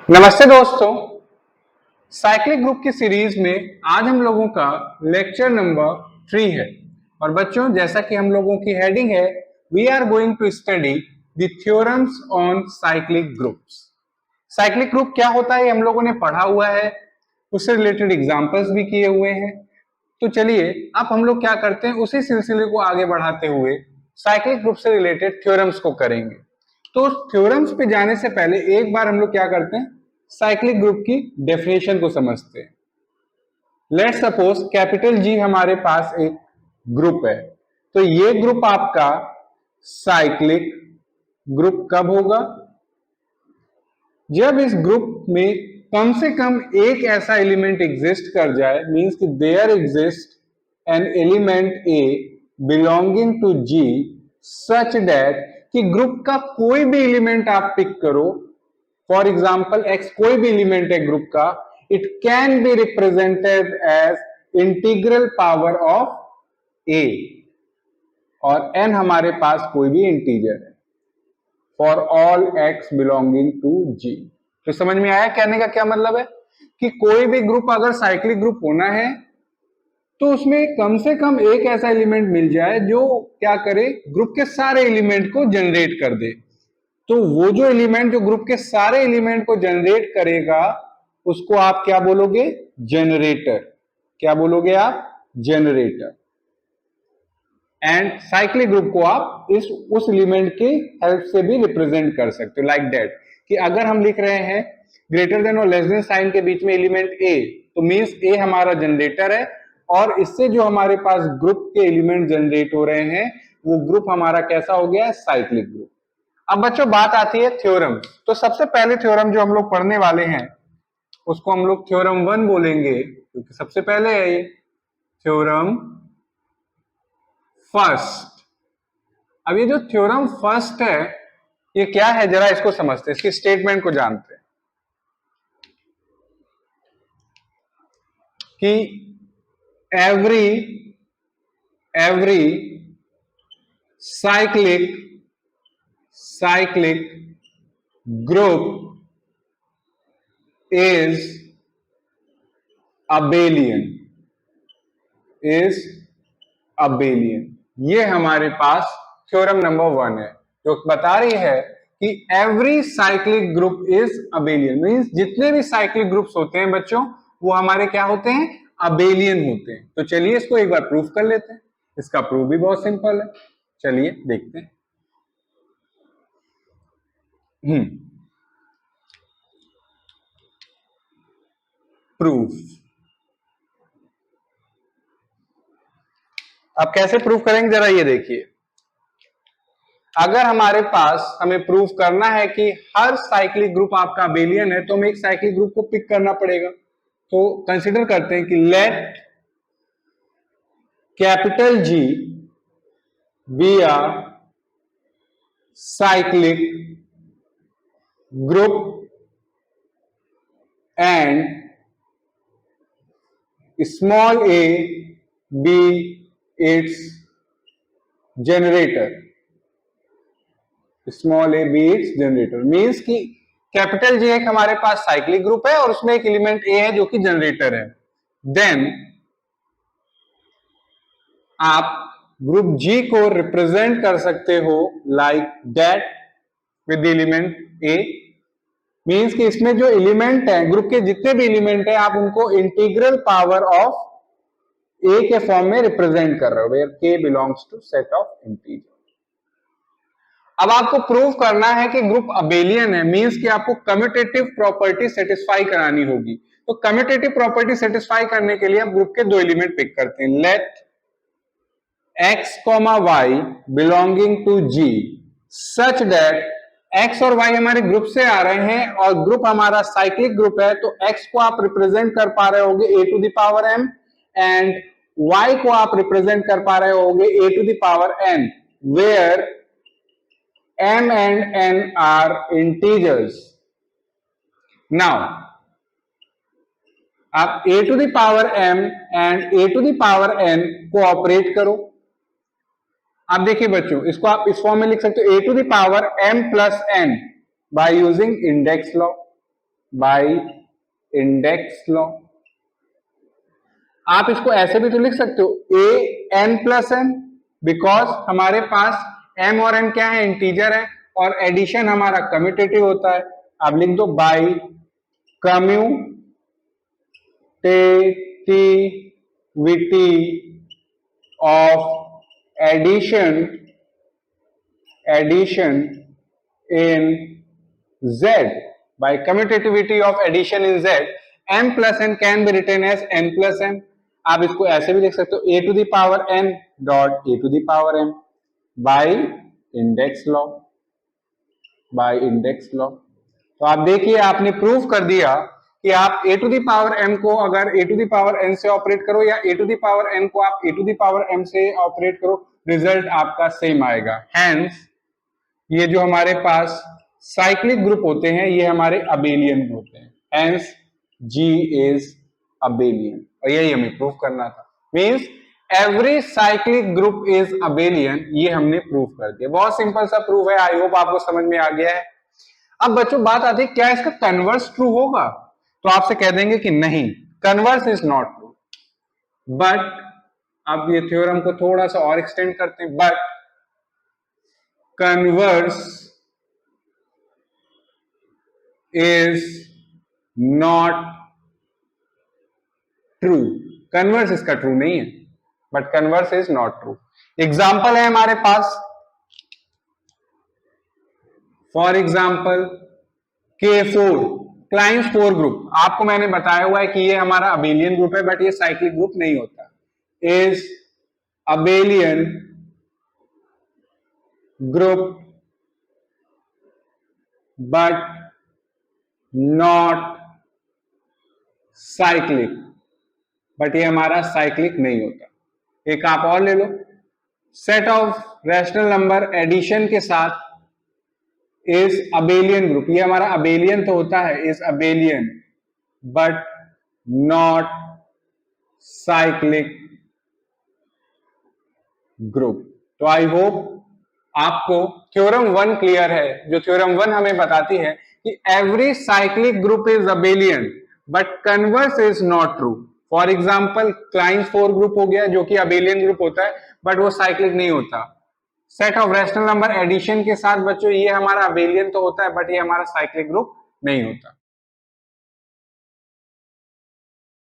नमस्ते दोस्तों, cyclic group की सीरीज में आज हम लोगों का लेक्चर नंबर 3 है। और बच्चों, जैसा कि हम लोगों की हेडिंग है, we are going to study the theorems on cyclic groups. Cyclic group क्या होता है, हम लोगों ने पढ़ा हुआ है, उससे रिलेटेड एग्जांपल्स भी किए हुए हैं। तो चलिए अब हम लोग क्या करते हैं, उसी सिलसिले को आगे बढ़ाते हुए साइक्लिक ग्रुप से रिलेटेड थ्योरम्स को करेंगे। तो थ्योरम्स पे जाने से पहले एक बार हम लोग क्या करते हैं, साइक्लिक ग्रुप की डेफिनेशन को समझते हैं। लेट्स सपोज कैपिटल जी हमारे पास एक ग्रुप है, तो ये ग्रुप आपका साइक्लिक ग्रुप कब होगा? जब इस ग्रुप में कम से कम एक ऐसा एलिमेंट एग्जिस्ट कर जाए, मींस कि there exist an element a belonging to G such that कि ग्रुप का कोई भी एलिमेंट आप पिक करो, फॉर एग्जाम्पल एक्स कोई भी एलिमेंट है ग्रुप का, it can be represented as integral power of a, और एन हमारे पास कोई भी इंटीजर है for all x belonging to G. तो समझ में आया कहने का क्या मतलब है कि कोई भी ग्रुप अगर साइक्लिक ग्रुप होना है तो उसमें कम से कम एक ऐसा एलिमेंट मिल जाए जो क्या करे, ग्रुप के सारे एलिमेंट को जनरेट कर दे। तो वो जो एलिमेंट जो ग्रुप के सारे एलिमेंट को जनरेट करेगा उसको आप क्या बोलोगे? जनरेटर। क्या बोलोगे आप? जनरेटर। एंड साइक्लिक ग्रुप को आप उस एलिमेंट की हेल्प से भी रिप्रेजेंट कर सकते हो, लाइक दैट कि अगर हम लिख रहे हैं ग्रेटर देन और लेस देन साइन के बीच में एलिमेंट ए, तो मींस ए हमारा जनरेटर है, और इससे जो हमारे पास ग्रुप के एलिमेंट जनरेट हो रहे हैं वो ग्रुप हमारा कैसा हो गया? Cyclic group. अब बच्चों बात आती है थ्योरम। तो सबसे पहले थ्योरम जो हम लोग पढ़ने वाले हैं उसको हम लोग थ्योरम 1 बोलेंगे, क्योंकि सबसे पहले है ये थ्योरम फर्स्ट। अब ये जो थ्योरम फर्स्ट है ये क्या है, जरा इसको समझते हैं, इसकी स्टेटमेंट को जानते हैं कि every cyclic group is abelian। ये हमारे पास थ्योरम नंबर 1 है जो बता रही है कि every cyclic group is abelian. Means जितने भी साइक्लिक ग्रुप्स होते हैं बच्चों वो हमारे क्या होते हैं? अबेलियन होते हैं। तो चलिए इसको एक बार प्रूफ कर लेते हैं। इसका प्रूफ भी बहुत सिंपल है, चलिए देखते हैं। प्रूफ। अब कैसे प्रूफ करेंगे जरा ये देखिए। अगर हमारे पास हमें प्रूफ करना है कि हर साइक्लिक ग्रुप आपका अबेलियन है तो हमें एक साइक्लिक ग्रुप को पिक करना पड़ेगा। तो कंसीडर करते हैं कि let capital G be a cyclic group and small a be its generator. Small a be its generator means कि कैपिटल जी एक हमारे पास साइक्लिक ग्रुप है और उसमें एक एलिमेंट ए है जो कि जनरेटर है। देन आप ग्रुप जी को रिप्रेजेंट कर सकते हो like that with element A. Means कि इसमें जो एलिमेंट है, ग्रुप के जितने भी एलिमेंट है, आप उनको इंटीग्रल पावर ऑफ ए के फॉर्म में रिप्रेजेंट कर रहे हो, where k belongs to set of integer. अब आपको प्रूव करना है कि ग्रुप अबेलियन है, मींस कि आपको कम्यूटेटिव प्रॉपर्टी सेटिस्फाई करानी होगी। तो कम्यूटेटिव प्रॉपर्टी सेटिस्फाई करने के लिए आप ग्रुप के दो एलिमेंट पिक करते हैं। Let x, y belonging to g such that x और y हमारे ग्रुप से आ रहे हैं और ग्रुप हमारा साइक्लिक ग्रुप है, तो x को आप रिप्रेजेंट कर पा रहे होगे a to the power m and y को आप रिप्रेजेंट कर पा रहे होगे a to the power n, where m and n are integers। now आप a to the power m and a to the power n को operate करो। आप देखिए बच्चों, इसको आप इस फॉर्म में लिख सकते हो a to the power m plus n by using index law. By index law. आप इसको ऐसे भी तो लिख सकते हो a n plus n, because हमारे पास एम और एन क्या है, इंटीजर है, और एडिशन हमारा कम्यूटेटिव होता है। आप लिख दो by commutativity of addition in Z, by commutativity of addition in Z, m plus n can be written as n plus m। आप इसको ऐसे भी लिख सकते हो a to the power n dot a to the power m by index law, by index law। तो आप देखिए आपने प्रूव कर दिया कि आप a to the power m को अगर a to the power n से ऑपरेट करो या a to the power n को आप a to the power m से ऑपरेट करो, रिजल्ट आपका सेम आएगा। हैंस ये जो हमारे पास साइक्लिक ग्रुप होते हैं ये हमारे अबेलियन होते हैं। हेंस G इज अबेलियन, और यही हमें प्रूफ करना था। Means every cyclic group is abelian, ये हमने प्रूफ कर दिया। बहुत सिंपल सा प्रूफ है, आई होप आपको समझ में आ गया है। अब बच्चों बात आती है क्या इसका कन्वर्स ट्रू होगा, तो आपसे कह देंगे कि नहीं, converse is not true. But अब ये थ्योरम को थोड़ा सा और एक्सटेंड करते हैं, but converse is not true। Converse इसका ट्रू नहीं है, but converse is not true. Example है हमारे पास, for example K4 Klein's 4 group. आपको मैंने बताया हुआ है कि ये हमारा अबेलियन ग्रुप है, बट ये साइक्लिक ग्रुप नहीं होता। Is abelian group but not cyclic, but ये हमारा साइक्लिक नहीं होता। एक आप और ले लो, set of rational number addition के साथ इज अबेलियन ग्रुप। ये हमारा अबेलियन तो होता है, is abelian but not cyclic group. तो आई होप आपको थ्योरम 1 क्लियर है, जो थ्योरम 1 हमें बताती है कि every cyclic group is abelian but converse is not true. For example clans 4 group हो गया जो कि अबेलियन ग्रुप होता है, बट वो साइक्लिक नहीं होता। Set of rational number addition के साथ बच्चों ये हमारा अबेलियन तो होता है, बट ये हमारा साइक्लिक ग्रुप नहीं होता।